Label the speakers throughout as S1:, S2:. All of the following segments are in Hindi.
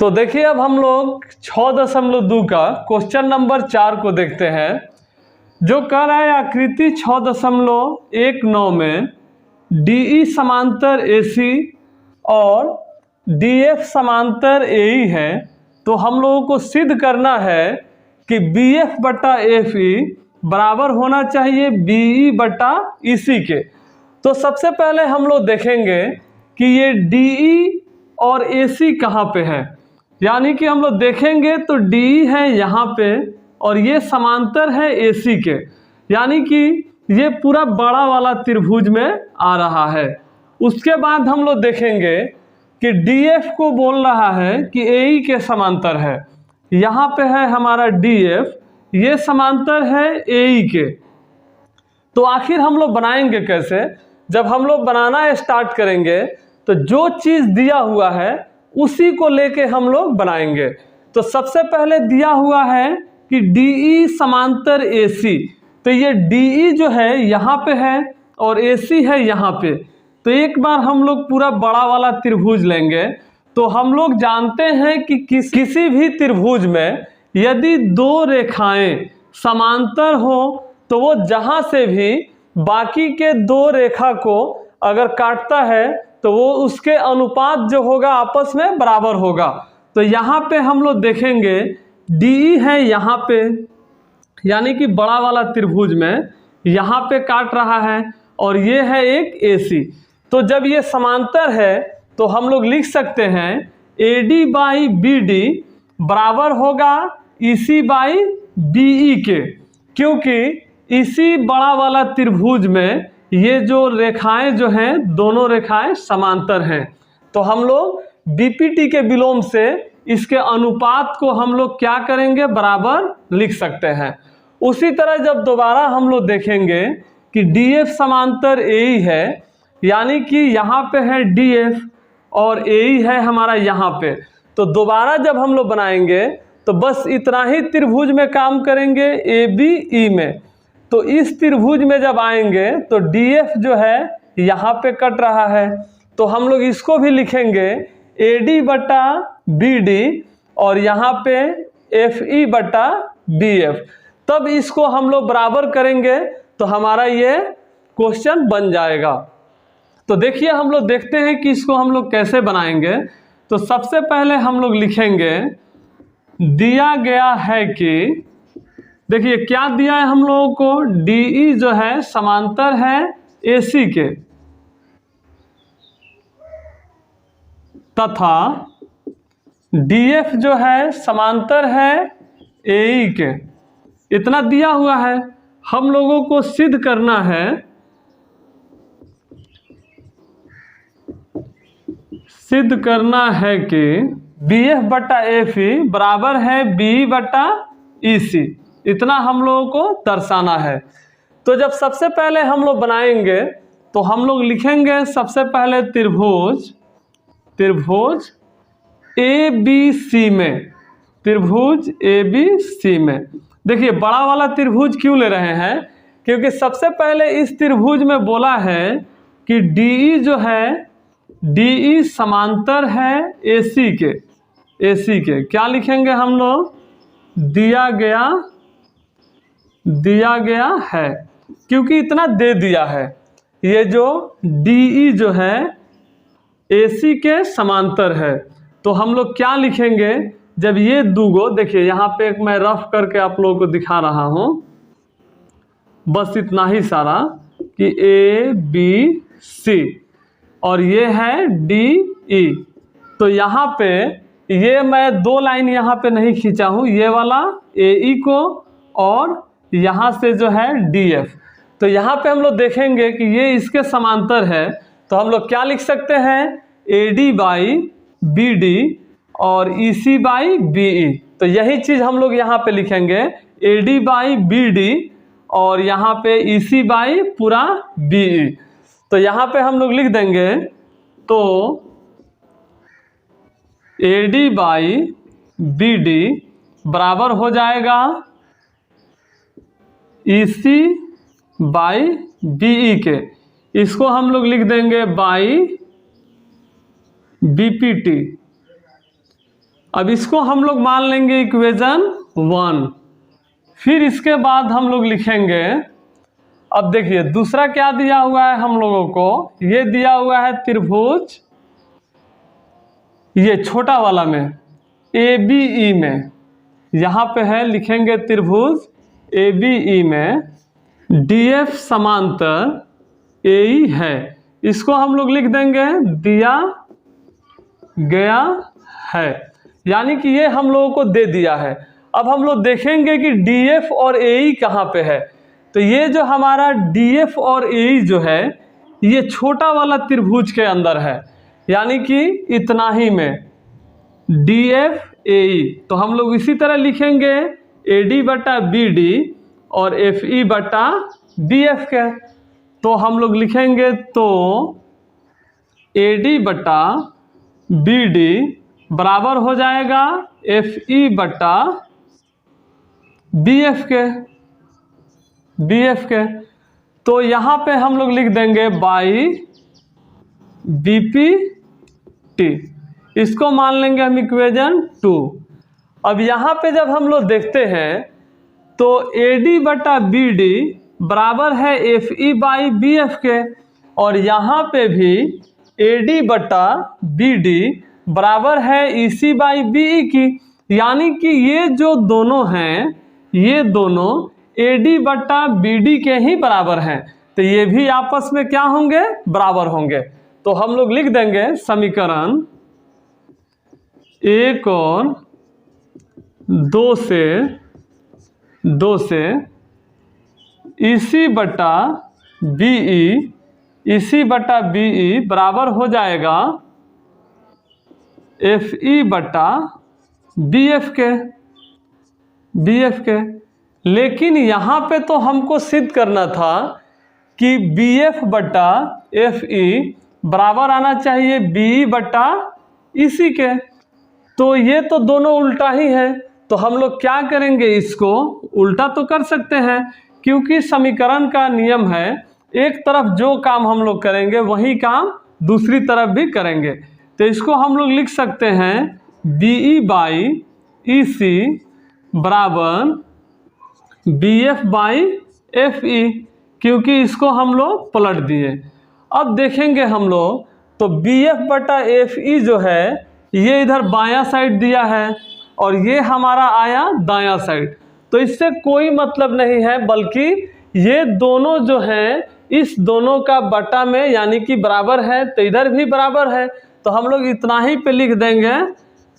S1: तो देखिए अब हम लोग 6.2 का क्वेश्चन नंबर 4 को देखते हैं, जो कह रहा है आकृति 6.19 में DE समांतर AC और DF समांतर AE है। तो हम लोगों को सिद्ध करना है कि BF बटा FE बराबर होना चाहिए BE बटा EC के। तो सबसे पहले हम लोग देखेंगे कि ये DE और AC कहाँ पे है, यानी कि हम लोग देखेंगे तो DE है यहाँ पे और ये समांतर है AC के, यानी कि ये पूरा बड़ा वाला त्रिभुज में आ रहा है। उसके बाद हम लोग देखेंगे कि DF को बोल रहा है कि AE के समांतर है, यहाँ पे है हमारा DF, ये समांतर है AE के। तो आखिर हम लोग बनाएंगे कैसे? जब हम लोग बनाना स्टार्ट करेंगे तो जो चीज़ दिया हुआ है उसी को लेके हम लोग बनाएंगे। तो सबसे पहले दिया हुआ है कि DE समांतर AC, तो ये DE जो है यहाँ पे है और AC है यहाँ पे। तो एक बार हम लोग पूरा बड़ा वाला त्रिभुज लेंगे। तो हम लोग जानते हैं कि किसी भी त्रिभुज में यदि दो रेखाएं समांतर हो तो वो जहाँ से भी बाकी के दो रेखा को अगर काटता है तो वो उसके अनुपात जो होगा आपस में बराबर होगा। तो यहाँ पे हम लोग देखेंगे DE है यहाँ पे, यानी कि बड़ा वाला त्रिभुज में यहाँ पे काट रहा है और ये है एक AC। तो जब ये समांतर है तो हम लोग लिख सकते हैं AD बाई BD बराबर होगा EC बाई BE के, क्योंकि इसी बड़ा वाला त्रिभुज में ये जो रेखाएं जो हैं दोनों रेखाएं समांतर हैं। तो हम लोग BPT के विलोम से इसके अनुपात को हम लोग क्या करेंगे, बराबर लिख सकते हैं। उसी तरह जब दोबारा हम लोग देखेंगे कि DF समांतर AE है, यानी कि यहाँ पे है DF और AE है हमारा यहाँ पे, तो दोबारा जब हम लोग बनाएंगे तो बस इतना ही त्रिभुज में काम करेंगे ABE में। तो इस त्रिभुज में जब आएंगे तो DF जो है यहाँ पे कट रहा है, तो हम लोग इसको भी लिखेंगे AD बटा BD और यहाँ पे FE बटा BF। तब इसको हम लोग बराबर करेंगे तो हमारा ये क्वेश्चन बन जाएगा। तो देखिए हम लोग देखते हैं कि इसको हम लोग कैसे बनाएंगे। तो सबसे पहले हम लोग लिखेंगे, दिया गया है कि, देखिए क्या दिया है हम लोगों को, DE जो है समांतर है AC के तथा DF जो है समांतर है AE के। इतना दिया हुआ है। हम लोगों को सिद्ध करना है, सिद्ध करना है कि BF बटा FE बराबर है BE बटा EC। इतना हम लोगों को दर्शाना है। तो जब सबसे पहले हम लोग बनाएंगे तो हम लोग लिखेंगे सबसे पहले त्रिभुज ABC में, त्रिभुज ABC में। देखिए बड़ा वाला त्रिभुज क्यों ले रहे हैं, क्योंकि सबसे पहले इस त्रिभुज में बोला है कि DE जो है DE समांतर है AC के। क्या लिखेंगे हम लोग, दिया गया है, क्योंकि इतना दे दिया है। ये जो DE जो है AC के समांतर है, तो हम लोग क्या लिखेंगे, जब ये दूगो, देखिए यहाँ पे एक मैं रफ करके आप लोगों को दिखा रहा हूँ, बस इतना ही सारा कि ABC और ये है DE। तो यहाँ पे ये मैं दो लाइन यहाँ पे नहीं खींचा हूँ, ये वाला AE को और यहाँ से जो है DF। तो यहाँ पे हम लोग देखेंगे कि ये इसके समांतर है, तो हम लोग क्या लिख सकते हैं, AD बाई BD और EC बाई BE। तो यही चीज़ हम लोग यहाँ पे लिखेंगे, AD बाई BD और यहाँ पे EC बाई पूरा BE। तो यहाँ पे हम लोग लिख देंगे, तो AD बाई BD बराबर हो जाएगा EC बाई BE के। इसको हम लोग लिख देंगे बाई BPT। अब इसको हम लोग मान लेंगे इक्वेशन 1। फिर इसके बाद हम लोग लिखेंगे, अब देखिए दूसरा क्या दिया हुआ है हम लोगों को, ये दिया हुआ है त्रिभुज, ये छोटा वाला में ABE में, यहाँ पे है लिखेंगे त्रिभुज ABE में DF समांतर AE है। इसको हम लोग लिख देंगे दिया गया है, यानी कि ये हम लोगों को दे दिया है। अब हम लोग देखेंगे कि DF और AE कहाँ पे है। तो ये जो हमारा DF और AE जो है ये छोटा वाला त्रिभुज के अंदर है, यानी कि इतना ही में DF AE। तो हम लोग इसी तरह लिखेंगे AD बटा BD और FE बटा BF के। तो हम लोग लिखेंगे तो AD बटा BD बराबर हो जाएगा FE बटा BF के। तो यहाँ पे हम लोग लिख देंगे बाई BPT, इसको मान लेंगे हम इक्वेशन 2। अब यहाँ पे जब हम लोग देखते हैं तो AD बटा BD बराबर है FE बाई BF के, और यहाँ पे भी AD बटा BD बराबर है EC बाई BE की, यानी कि ये जो दोनों हैं ये दोनों AD बटा BD के ही बराबर हैं। तो ये भी आपस में क्या होंगे, बराबर होंगे। तो हम लोग लिख देंगे समीकरण 1 और 2 से EC बटा BE बराबर हो जाएगा FE बटा BF के। लेकिन यहाँ पे तो हमको सिद्ध करना था कि BF बटा FE बराबर आना चाहिए BE बटा EC के। तो ये तो दोनों उल्टा ही है, तो हम लोग क्या करेंगे, इसको उल्टा तो कर सकते हैं, क्योंकि समीकरण का नियम है एक तरफ जो काम हम लोग करेंगे वही काम दूसरी तरफ भी करेंगे। तो इसको हम लोग लिख सकते हैं BE बाई EC बराबर BF बाई FE, क्योंकि इसको हम लोग पलट दिए। अब देखेंगे हम लोग तो BF बटा FE जो है ये इधर बायां साइड दिया है और ये हमारा आया दायां साइड, तो इससे कोई मतलब नहीं है, बल्कि ये दोनों जो हैं इस दोनों का बटा में यानी कि बराबर है, तो इधर भी बराबर है। तो हम लोग इतना ही पे लिख देंगे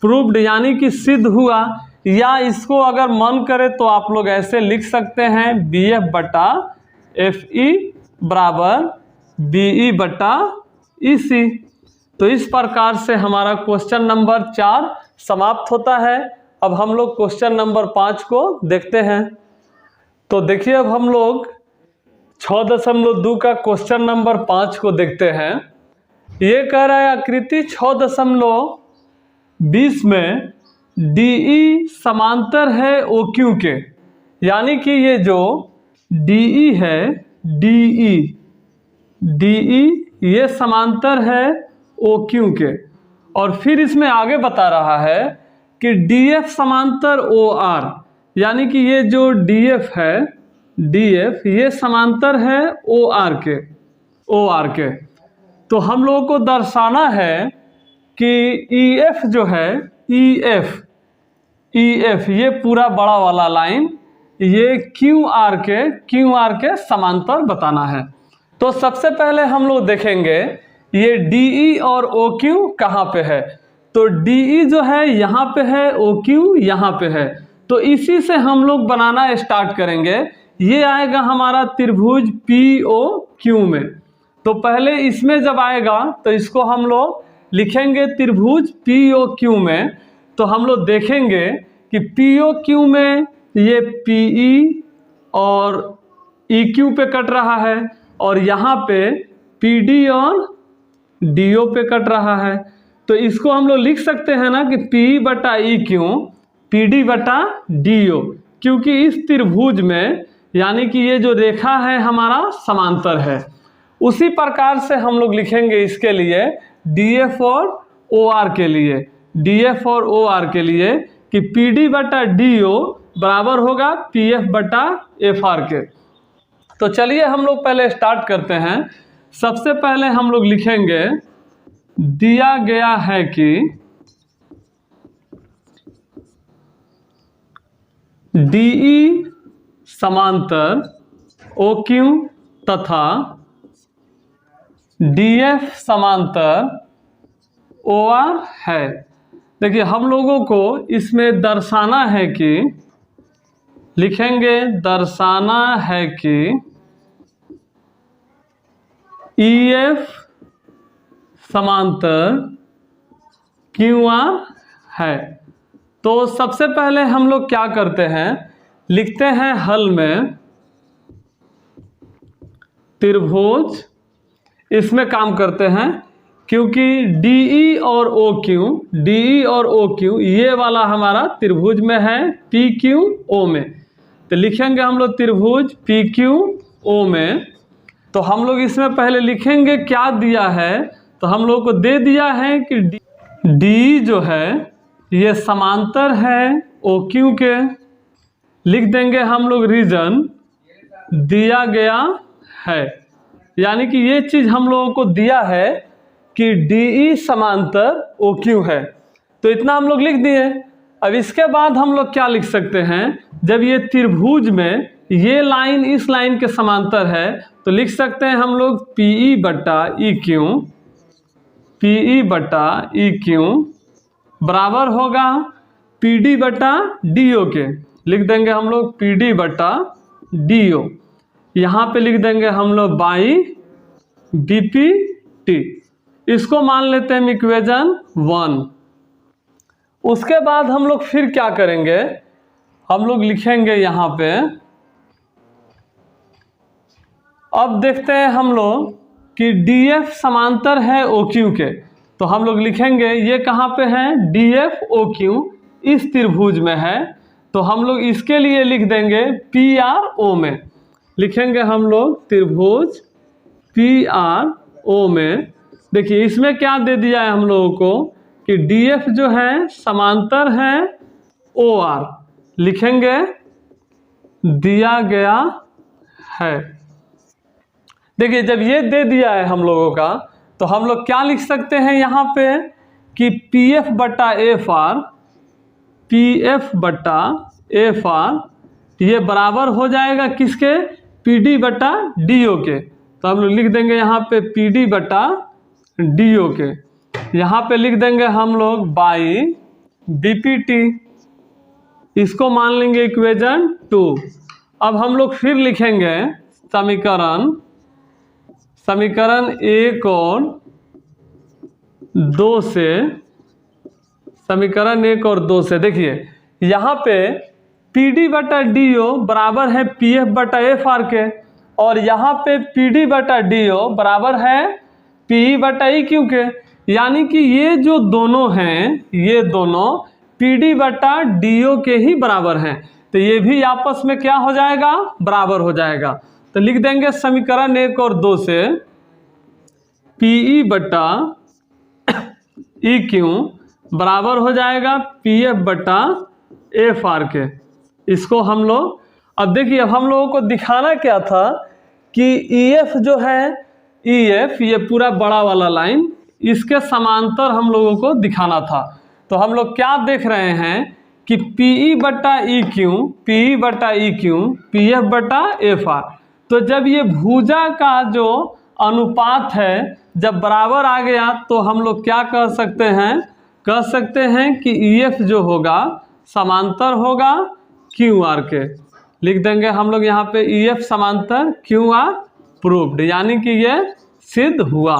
S1: प्रूव्ड, यानी कि सिद्ध हुआ। या इसको अगर मन करे तो आप लोग ऐसे लिख सकते हैं BF बटा FE बराबर BE बटा EC। तो इस प्रकार से हमारा क्वेश्चन नंबर 4 समाप्त होता है। अब हम लोग क्वेश्चन नंबर 5 को देखते हैं। तो देखिए अब हम लोग 6.2 का क्वेश्चन नंबर 5 को देखते हैं। ये कह रहा है आकृति 6.20 में DE समांतर है OQ के, यानी कि ये जो DE है DE ये समांतर है OQ के, और फिर इसमें आगे बता रहा है कि DF समांतर OR, यानी कि ये जो DF है DF ये समांतर है OR के। तो हम लोगों को दर्शाना है कि EF जो है EF ये पूरा बड़ा वाला लाइन ये QR के समांतर बताना है। तो सबसे पहले हम लोग देखेंगे ये DE और OQ कहाँ पे है। तो DE जो है यहाँ पे है, OQ यहाँ पे है, तो इसी से हम लोग बनाना स्टार्ट करेंगे। ये आएगा हमारा त्रिभुज POQ में। तो पहले इसमें जब आएगा तो इसको हम लोग लिखेंगे त्रिभुज POQ में। तो हम लोग देखेंगे कि POQ में ये PE और EQ पे कट रहा है, और यहाँ पे PD और DO पे कट रहा है। तो इसको हम लोग लिख सकते हैं ना कि PE बटा EQ PD बटा DO, क्योंकि इस त्रिभुज में यानी कि ये जो रेखा है हमारा समांतर है। उसी प्रकार से हम लोग लिखेंगे इसके लिए DF और OR के लिए। DF और OR के लिए कि PD बटा DO बराबर होगा PF बटा FR के। तो चलिए हम लोग पहले स्टार्ट करते हैं। सबसे पहले हम लोग लिखेंगे दिया गया है कि DE समांतर OQ तथा DF समांतर OR है। देखिए हम लोगों को इसमें दर्शाना है कि लिखेंगे दर्शाना है कि EF समांतर QR है। तो सबसे पहले हम लोग क्या करते हैं, लिखते हैं हल में त्रिभुज, इसमें काम करते हैं क्योंकि DE और OQ ये वाला हमारा त्रिभुज में है PQO में। तो लिखेंगे हम लोग त्रिभुज PQO में। तो हम लोग इसमें पहले लिखेंगे क्या दिया है, तो हम लोग को दे दिया है कि DE जो है ये समांतर है OQ के। लिख देंगे हम लोग रीजन दिया गया है, यानी कि ये चीज़ हम लोगों को दिया है कि DE समांतर OQ है। तो इतना हम लोग लिख दिए। अब इसके बाद हम लोग क्या लिख सकते हैं, जब ये त्रिभुज में ये लाइन इस लाइन के समांतर है तो लिख सकते हैं हम लोग PE बटा EQ बराबर होगा PD बटा DO के। लिख देंगे हम लोग PD बटा DO। यहाँ पे लिख देंगे हम लोग बाई BPT। इसको मान लेते हैं इक्वेशन 1। उसके बाद हम लोग फिर क्या करेंगे, हम लोग लिखेंगे यहाँ पे, अब देखते हैं हम लोग कि DF समांतर है OQ के। तो हम लोग लिखेंगे ये कहाँ पे है, DF OQ इस त्रिभुज में है। तो हम लोग इसके लिए लिख देंगे PRO में। लिखेंगे हम लोग त्रिभुज PRO में। देखिए इसमें क्या दे दिया है हम लोगों को कि DF जो है समांतर है OR। लिखेंगे दिया गया है। देखिए जब ये दे दिया है हम लोगों का तो हम लोग क्या लिख सकते हैं यहाँ पे कि PF बटा FR ये बराबर हो जाएगा किसके, PD बटा DO के। तो हम लोग लिख देंगे यहाँ पे PD बटा DO के। यहाँ पे लिख देंगे हम लोग बाई BPT। इसको मान लेंगे इक्वेशन 2। अब हम लोग फिर लिखेंगे समीकरण 1 और 2 से, समीकरण 1 और 2 से देखिए यहाँ पे PD बटा DO बराबर है PF बटा FR के, और यहाँ पे PD बटा DO बराबर है PE बटा EQ के। यानी कि ये जो दोनों हैं ये दोनों PD बटा DO के ही बराबर हैं। तो ये भी आपस में क्या हो जाएगा, बराबर हो जाएगा। तो लिख देंगे समीकरण 1 और 2 से PE बटा EQ बराबर हो जाएगा PF बटा FR के। इसको हम लोग, अब देखिए अब हम लोगों को दिखाना क्या था कि EF जो है, EF ये पूरा बड़ा वाला लाइन इसके समांतर हम लोगों को दिखाना था। तो हम लोग क्या देख रहे हैं कि PE बटा EQ PF बटा FR। तो जब ये भुजा का जो अनुपात है जब बराबर आ गया तो हम लोग क्या कह सकते हैं कि EF जो होगा समांतर होगा QR के। लिख देंगे हम लोग यहाँ पे EF समांतर QR प्रूव्ड, यानी कि ये सिद्ध हुआ।